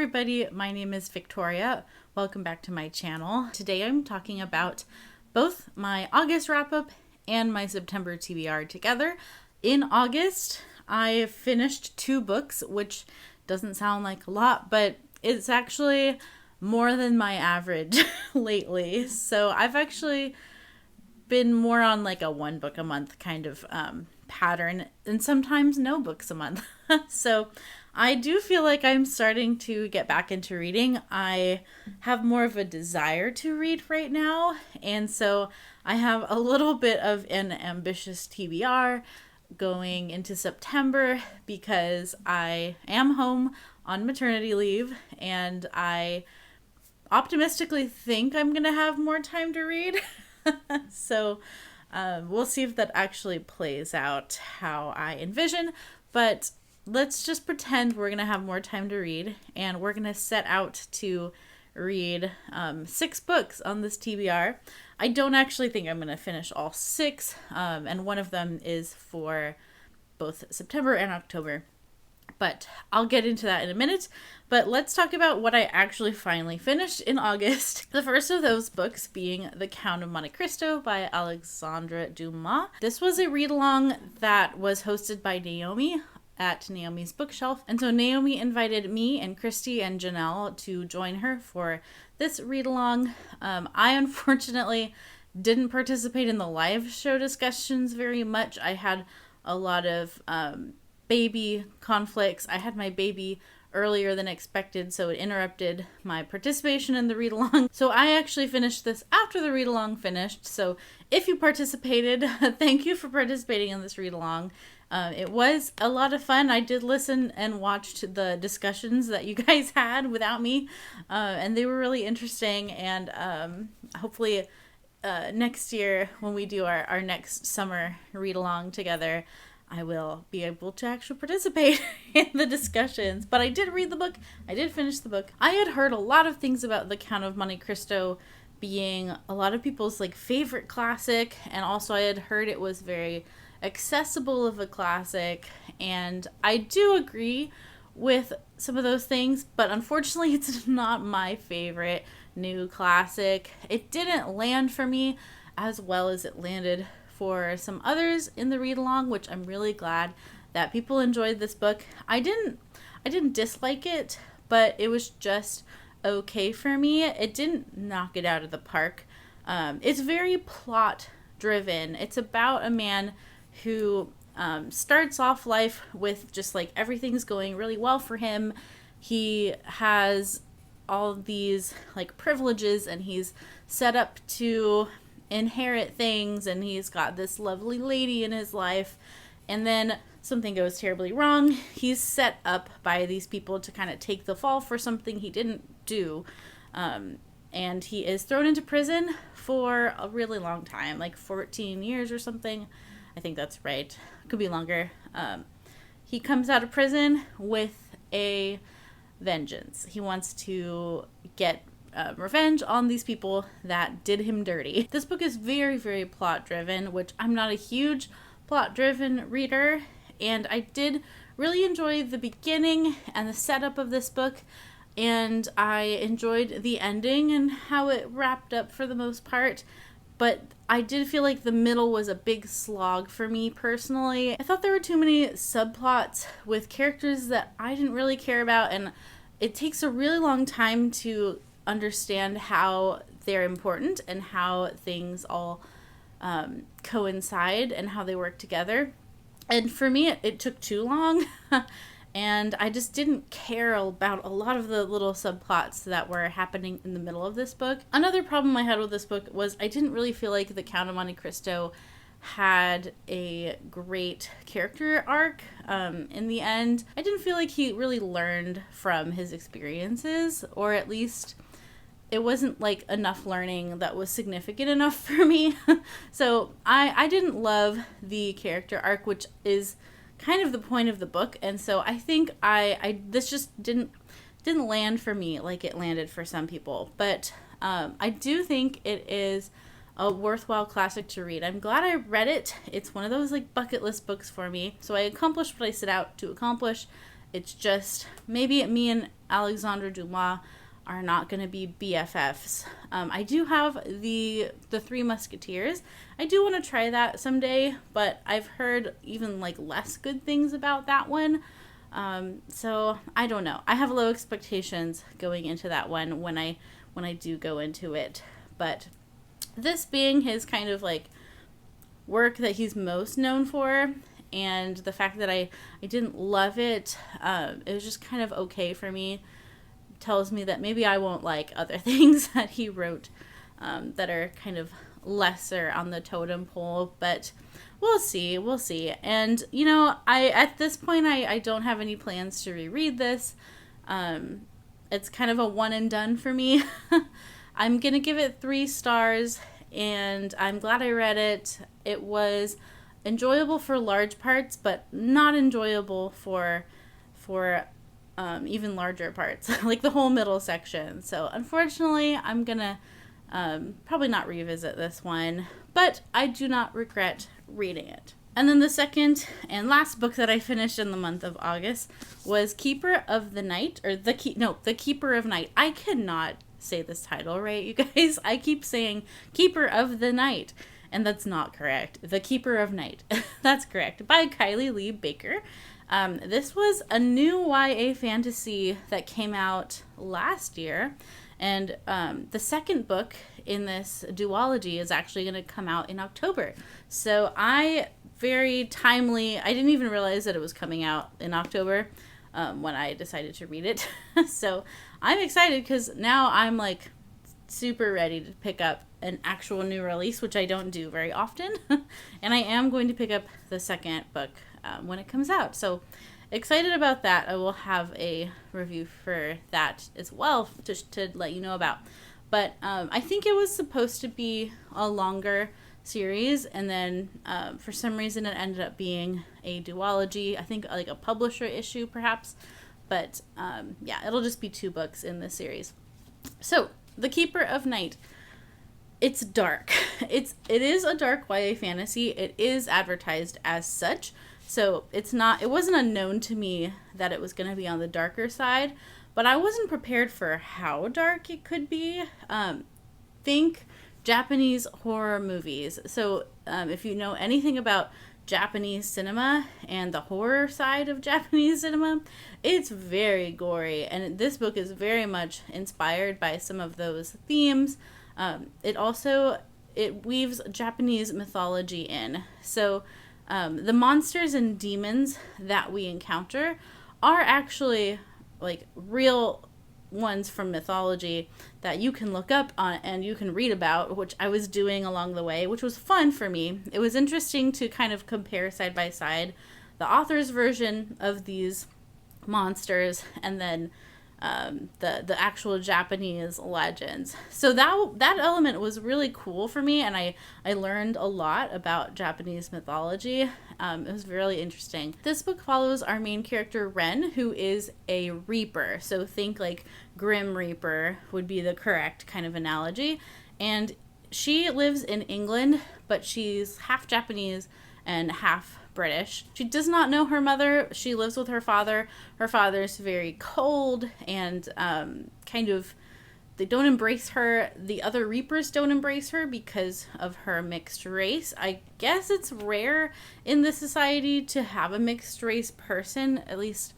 everybody, my name is Victoria. Welcome back to my channel. Today I'm talking about both my August wrap-up and my September TBR together. In August, I finished 2 books, which doesn't sound like a lot, but it's actually more than my average lately. So I've actually been more on like a 1 book a month kind of pattern, and sometimes no books a month. So I do feel like I'm starting to get back into reading. I have more of a desire to read right now, and so I have a little bit of an ambitious TBR going into September because I am home on maternity leave, and I optimistically think I'm going to have more time to read. So we'll see if that actually plays out how I envision, but let's just pretend we're going to have more time to read, and we're going to set out to read 6 books on this TBR. I don't actually think I'm going to finish all 6, and one of them is for both September and October, but I'll get into that in a minute. But let's talk about what I actually finally finished in August. The first of those books being The Count of Monte Cristo by Alexandre Dumas. This was a read-along that was hosted by Naomi at Naomi's Bookshelf. And so Naomi invited me and Christy and Janelle to join her for this read-along. I unfortunately didn't participate in the live show discussions very much. I had a lot of baby conflicts. I had my baby earlier than expected, so it interrupted my participation in the read-along. So I actually finished this after the read-along finished. So if you participated, thank you for participating in this read-along. It was a lot of fun. I did listen and watched the discussions that you guys had without me, and they were really interesting. And hopefully next year when we do our next summer read-along together, I will be able to actually participate in the discussions. But I did read the book. I did finish the book. I had heard a lot of things about The Count of Monte Cristo being a lot of people's like favorite classic, and also I had heard it was very accessible of a classic, and I do agree with some of those things, but unfortunately it's not my favorite new classic. It didn't land for me as well as it landed for some others in the read-along, which I'm really glad that people enjoyed this book. I didn't dislike it, but it was just okay for me. It didn't knock it out of the park. It's very plot driven. It's about a man who starts off life with just like everything's going really well for him. He has all these like privileges, and he's set up to inherit things, and he's got this lovely lady in his life, and then something goes terribly wrong. He's set up by these people to kind of take the fall for something he didn't do, and he is thrown into prison for a really long time, like 14 years or something. I think that's right. Could be longer. He comes out of prison with a vengeance. He wants to get revenge on these people that did him dirty. This book is very, very plot driven, which I'm not a huge plot driven reader, and I did really enjoy the beginning and the setup of this book, and I enjoyed the ending and how it wrapped up for the most part. But I did feel like the middle was a big slog for me personally. I thought there were too many subplots with characters that I didn't really care about, and it takes a really long time to understand how they're important and how things all coincide and how they work together. And for me, it took too long. And I just didn't care about a lot of the little subplots that were happening in the middle of this book. Another problem I had with this book was I didn't really feel like The Count of Monte Cristo had a great character arc in the end. I didn't feel like he really learned from his experiences, or at least it wasn't like enough learning that was significant enough for me. So I didn't love the character arc, which is kind of the point of the book, and so I think this just didn't land for me like it landed for some people. But I do think it is a worthwhile classic to read. I'm glad I read it. It's one of those like bucket list books for me. So I accomplished what I set out to accomplish. It's just maybe me and Alexandre Dumas are not going to be BFFs. I do have the Three Musketeers. I do want to try that someday, but I've heard even like less good things about that one. So I don't know. I have low expectations going into that one when I do go into it. But this being his kind of like work that he's most known for, and the fact that I didn't love it, it was just kind of okay for me, tells me that maybe I won't like other things that he wrote that are kind of lesser on the totem pole, but we'll see. And, you know, at this point, I don't have any plans to reread this. It's kind of a one and done for me. I'm going to give it 3 stars, and I'm glad I read it. It was enjoyable for large parts, but not enjoyable for even larger parts, like the whole middle section. So unfortunately, I'm going to probably not revisit this one, but I do not regret reading it. And then the second and last book that I finished in the month of August was Keeper of the Night, or The Keeper of Night. I cannot say this title right, you guys. I keep saying Keeper of the Night, and that's not correct. The Keeper of Night. That's correct. By Kylie Lee Baker. This was a new YA fantasy that came out last year, and the second book in this duology is actually going to come out in October. So I didn't even realize that it was coming out in October when I decided to read it. So I'm excited because now I'm like super ready to pick up an actual new release, which I don't do very often. And I am going to pick up the second book when it comes out. So excited about that. I will have a review for that as well to let you know about. But I think it was supposed to be a longer series, and then for some reason it ended up being a duology. I think like a publisher issue perhaps. But yeah, it'll just be 2 books in this series. So The Keeper of Night. It's dark. It is a dark YA fantasy. It is advertised as such. So it wasn't unknown to me that it was going to be on the darker side, but I wasn't prepared for how dark it could be. Think Japanese horror movies. So if you know anything about Japanese cinema and the horror side of Japanese cinema, it's very gory, and this book is very much inspired by some of those themes. It weaves Japanese mythology in. So the monsters and demons that we encounter are actually like real ones from mythology that you can look up on and you can read about, which I was doing along the way, which was fun for me. It was interesting to kind of compare side by side the author's version of these monsters and then the actual Japanese legends. So that element was really cool for me, and I learned a lot about Japanese mythology. It was really interesting. This book follows our main character, Ren, who is a reaper. So think like Grim Reaper would be the correct kind of analogy. And she lives in England, but she's half Japanese and half British. She does not know her mother. She lives with her father. Her father's very cold and they don't embrace her. The other Reapers don't embrace her because of her mixed race. I guess it's rare in this society to have a mixed race person. At least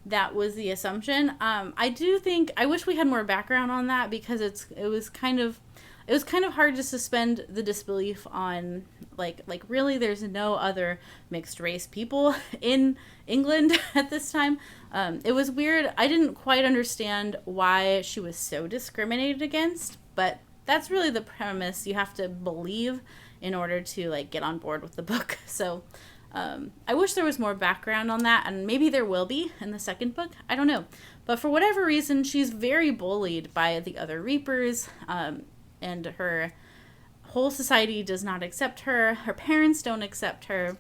that was the assumption. I wish we had more background on that, because it was kind of hard to suspend the disbelief on like really there's no other mixed race people in England at this time. It was weird. I didn't quite understand why she was so discriminated against, but that's really the premise you have to believe in order to like get on board with the book. So I wish there was more background on that, and maybe there will be in the second book. I don't know. But for whatever reason, she's very bullied by the other Reapers, and her whole society does not accept her. Her parents don't accept her,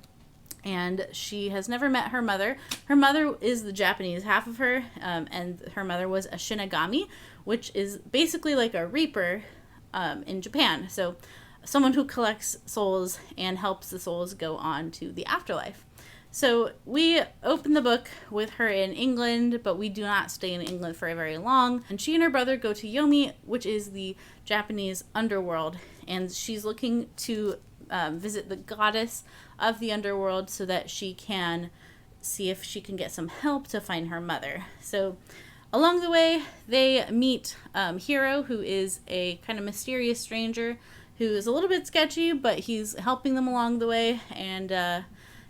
and she has never met her mother. Her mother is the Japanese half of her, and her mother was a Shinigami, which is basically like a Reaper in Japan. So someone who collects souls and helps the souls go on to the afterlife. So we open the book with her in England, but we do not stay in England for very long. And she and her brother go to Yomi, which is the Japanese underworld. And she's looking to visit the goddess of the underworld so that she can see if she can get some help to find her mother. So along the way, they meet Hiro, who is a kind of mysterious stranger who is a little bit sketchy, but he's helping them along the way. And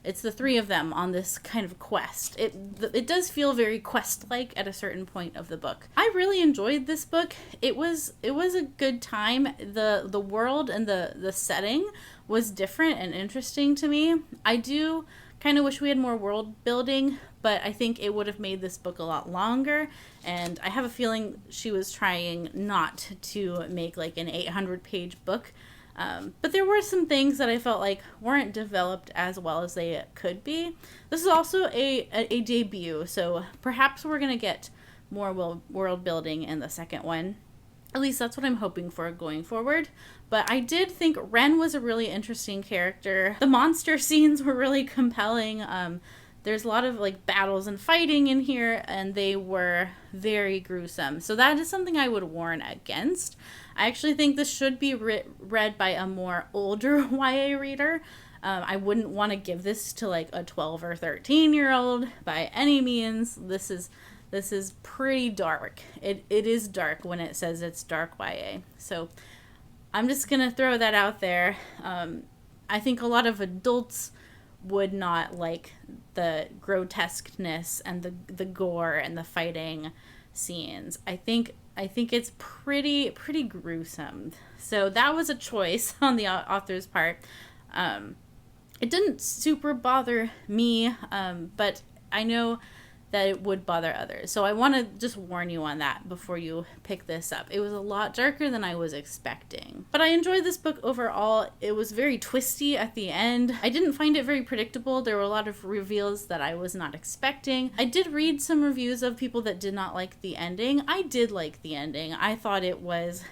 it's the three of them on this kind of quest. It does feel very quest-like at a certain point of the book. I really enjoyed this book. It was a good time. The world and the setting was different and interesting to me. I do kind of wish we had more world building, but I think it would have made this book a lot longer. And I have a feeling she was trying not to make like an 800-page book. But there were some things that I felt like weren't developed as well as they could be. This is also a debut, so perhaps we're going to get more world building in the second one. At least that's what I'm hoping for going forward. But I did think Ren was a really interesting character. The monster scenes were really compelling. There's a lot of like battles and fighting in here, and they were very gruesome. So that is something I would warn against. I actually think this should be read by a more older YA reader. I wouldn't want to give this to like a 12 or 13-year-old by any means. This is pretty dark. It is dark when it says it's dark YA. So I'm just going to throw that out there. I think a lot of adults would not like the grotesqueness and the gore and the fighting scenes. I think it's pretty gruesome. So that was a choice on the author's part. It didn't super bother me, but I know that it would bother others. So I want to just warn you on that before you pick this up. It was a lot darker than I was expecting. But I enjoyed this book overall. It was very twisty at the end. I didn't find it very predictable. There were a lot of reveals that I was not expecting. I did read some reviews of people that did not like the ending. I did like the ending. I thought it was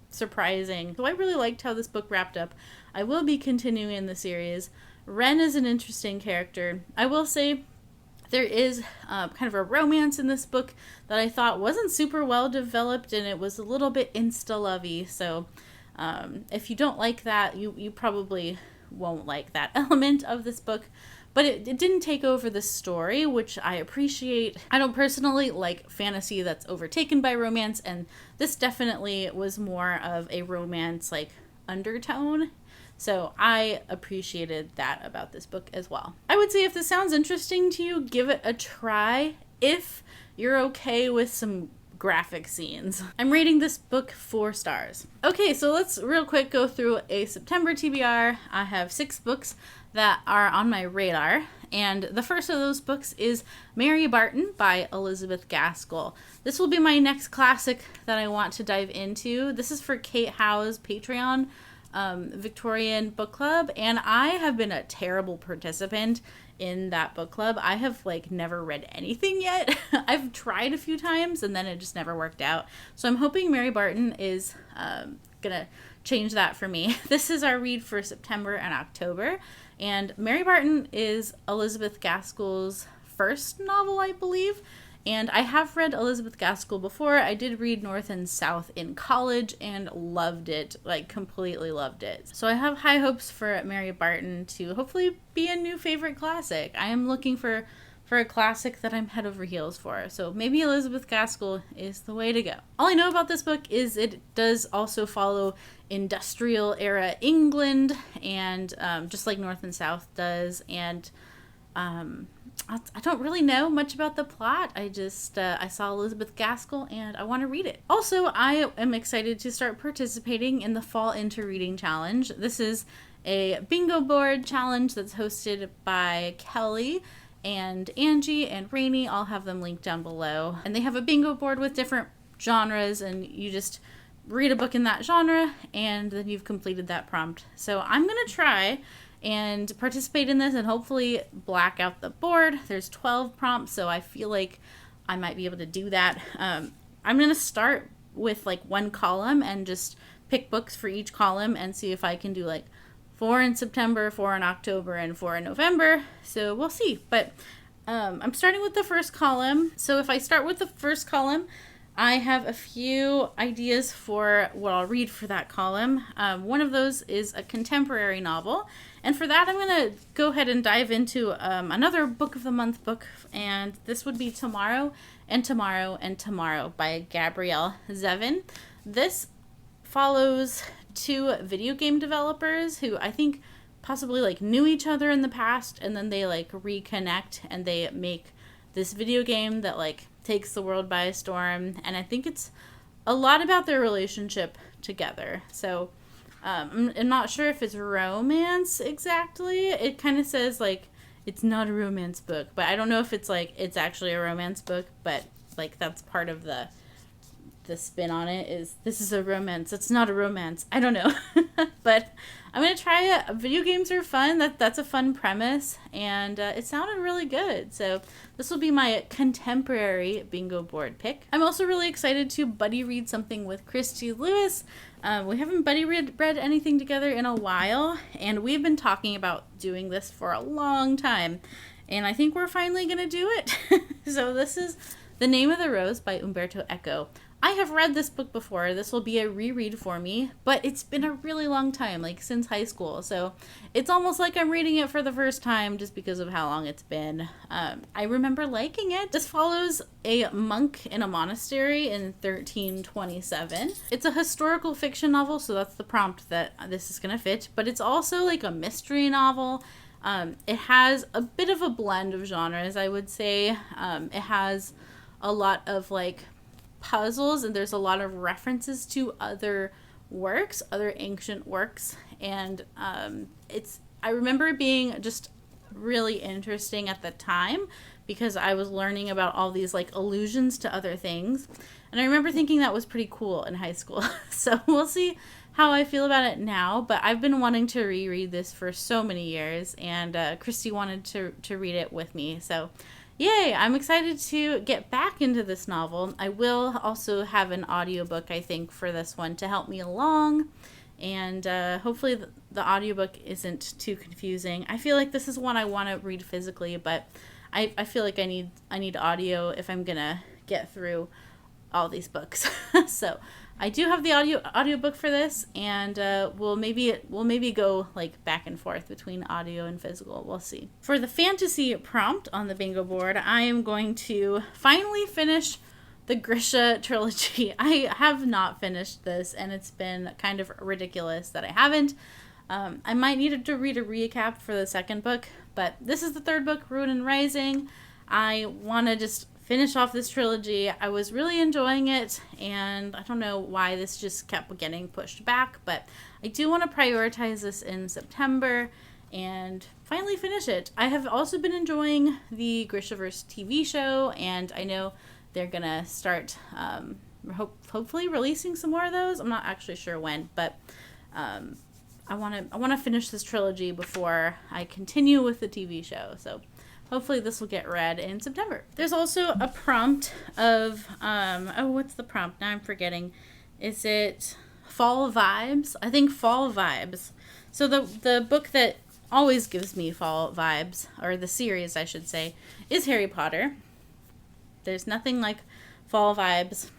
surprising. So I really liked how this book wrapped up. I will be continuing the series. Ren is an interesting character. I will say there is kind of a romance in this book that I thought wasn't super well developed, and it was a little bit insta-lovey. So if you don't like that, you probably won't like that element of this book. But it didn't take over the story, which I appreciate. I don't personally like fantasy that's overtaken by romance, and this definitely was more of a romance like undertone. So I appreciated that about this book as well. I would say if this sounds interesting to you, give it a try if you're okay with some graphic scenes. I'm rating this book 4 stars. Okay, so let's real quick go through a September TBR. I have 6 books that are on my radar, and the first of those books is Mary Barton by Elizabeth Gaskell. This will be my next classic that I want to dive into. This is for Kate Howe's Patreon Victorian book club, and I have been a terrible participant in that book club. I have like never read anything yet. I've tried a few times and then it just never worked out. So I'm hoping Mary Barton is gonna change that for me. This is our read for September and October, and Mary Barton is Elizabeth Gaskell's first novel, I believe. And I have read Elizabeth Gaskell before. I did read North and South in college and loved it, like completely loved it. So I have high hopes for Mary Barton to hopefully be a new favorite classic. I am looking for a classic that I'm head over heels for. So maybe Elizabeth Gaskell is the way to go. All I know about this book is it does also follow industrial era England, and just like North and South does. And I don't really know much about the plot. I just, I saw Elizabeth Gaskell and I want to read it. Also, I am excited to start participating in the Fall Into Reading Challenge. This is a bingo board challenge that's hosted by Kelly and Angie and Rainey. I'll have them linked down below. And they have a bingo board with different genres, and you just read a book in that genre and then you've completed that prompt. So I'm going to try and participate in this and hopefully black out the board. There's 12 prompts, so I feel like I might be able to do that. I'm going to start with like one column and just pick books for each column and see if I can do like 4 in September, 4 in October, and 4 in November. So we'll see. But I'm starting with the first column. So if I start with the first column, I have a few ideas for what I'll read for that column. One of those is a contemporary novel. And for that, I'm going to go ahead and dive into another Book of the Month book. And this would be Tomorrow and Tomorrow and Tomorrow by Gabrielle Zevin. This follows two video game developers who I think possibly like knew each other in the past, and then they like reconnect and they make this video game that like takes the world by a storm. And I think it's a lot about their relationship together. So I'm not sure if it's romance exactly. It kind of says like it's not a romance book, but I don't know if it's like it's actually a romance book, but like that's part of the spin on it is this is a romance. It's not a romance. I don't know. But I'm going to try it. Video games are fun. That's a fun premise. And it sounded really good. So this will be my contemporary bingo board pick. I'm also really excited to buddy read something with Christy Lewis. We haven't buddy read anything together in a while. And we've been talking about doing this for a long time. And I think we're finally going to do it. So this is The Name of the Rose by Umberto Eco. I have read this book before. This will be a reread for me, but it's been a really long time, like since high school. So it's almost like I'm reading it for the first time just because of how long it's been. I remember liking it. This follows a monk in a monastery in 1327. It's a historical fiction novel, so that's the prompt that this is going to fit, but it's also like a mystery novel. It has a bit of a blend of genres, I would say. It has a lot of like puzzles, and there's a lot of references to other works, other ancient works, and I remember it being just really interesting at the time because I was learning about all these like allusions to other things, and I remember thinking that was pretty cool in high school. So we'll see how I feel about it now, but I've been wanting to reread this for so many years, and Christy wanted to read it with me, so yay, I'm excited to get back into this novel. I will also have an audiobook, I think, for this one to help me along. And hopefully the audiobook isn't too confusing. I feel like this is one I want to read physically, but I feel like I need audio if I'm going to get through all these books. So I do have the audiobook for this, and we'll maybe go like back and forth between audio and physical. We'll see. For the fantasy prompt on the bingo board, I am going to finally finish the Grisha trilogy. I have not finished this, and it's been kind of ridiculous that I haven't. I might need to read a recap for the second book, but this is the third book, Ruin and Rising. I want to just finish off this trilogy. I was really enjoying it, and I don't know why this just kept getting pushed back, but I do want to prioritize this in September and finally finish it. I have also been enjoying the Grishaverse TV show, and I know they're gonna start hopefully releasing some more of those. I'm not actually sure when, but I want to finish this trilogy before I continue with the TV show. So hopefully this will get read in September. There's also a prompt of, what's the prompt? Now I'm forgetting. Is it Fall Vibes? I think Fall Vibes. So the book that always gives me fall vibes, or the series I should say, is Harry Potter. There's nothing like fall vibes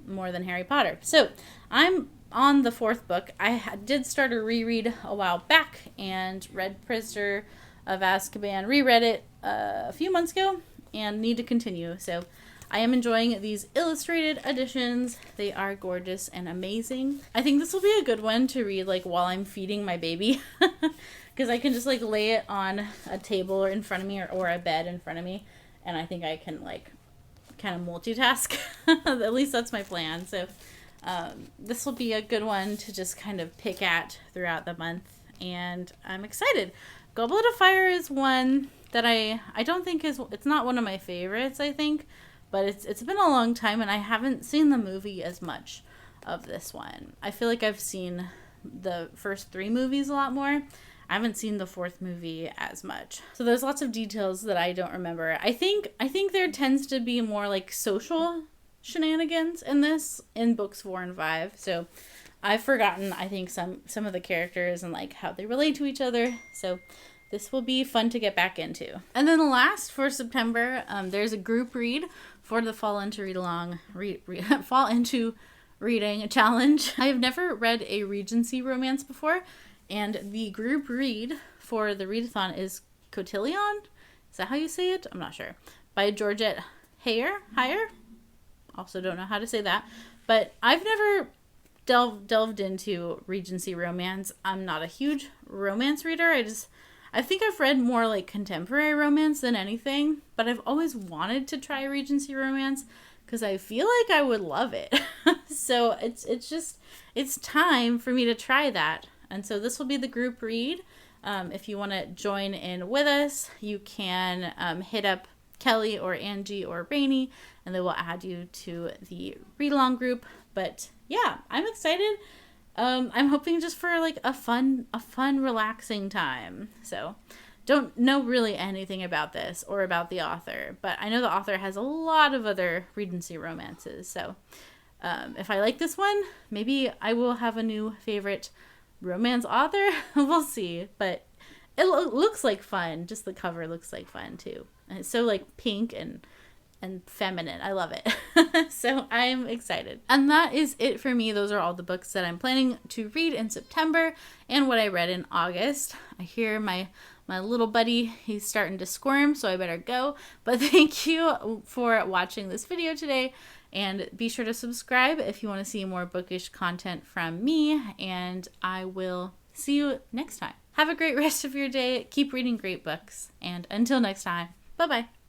more than Harry Potter. So I'm on the fourth book. I did start a reread a while back and read Prisoner of Azkaban, reread it a few months ago, and need to continue. So I am enjoying these illustrated editions. They are gorgeous and amazing. I think this will be a good one to read like while I'm feeding my baby, because I can just like lay it on a table or in front of me, or a bed in front of me, and I think I can like kind of multitask. At least that's my plan. So this will be a good one to just kind of pick at throughout the month, and I'm excited. Goblet of Fire is one that I don't think it's not one of my favorites, I think, but it's been a long time, and I haven't seen the movie as much of this one. I feel like I've seen the first 3 movies a lot more. I haven't seen the 4th movie as much. So there's lots of details that I don't remember. I think there tends to be more like social shenanigans in books 4 and 5. So I've forgotten, I think, some of the characters and like how they relate to each other. So this will be fun to get back into. And then last for September, there's a group read for the Fall Into Read Along Fall Into Reading Challenge. I have never read a Regency romance before, and the group read for the readathon is Cotillion. Is that how you say it? I'm not sure. By Georgette Heyer. Also don't know how to say that. But I've never delved into Regency romance. I'm not a huge romance reader. I think I've read more like contemporary romance than anything, but I've always wanted to try Regency romance because I feel like I would love it. So it's time for me to try that. And so this will be the group read. If you want to join in with us, you can hit up Kelly or Angie or Rainey, and they will add you to the read-along group. But yeah, I'm excited. I'm hoping just for like a fun, relaxing time. So don't know really anything about this or about the author, but I know the author has a lot of other Regency romances. So if I like this one, maybe I will have a new favorite romance author. We'll see, but it looks like fun. Just the cover looks like fun too. And it's so like pink and feminine. I love it. So I'm excited. And that is it for me. Those are all the books that I'm planning to read in September and what I read in August. I hear my little buddy, he's starting to squirm, so I better go. But thank you for watching this video today. And be sure to subscribe if you want to see more bookish content from me. And I will see you next time. Have a great rest of your day. Keep reading great books. And until next time, bye-bye.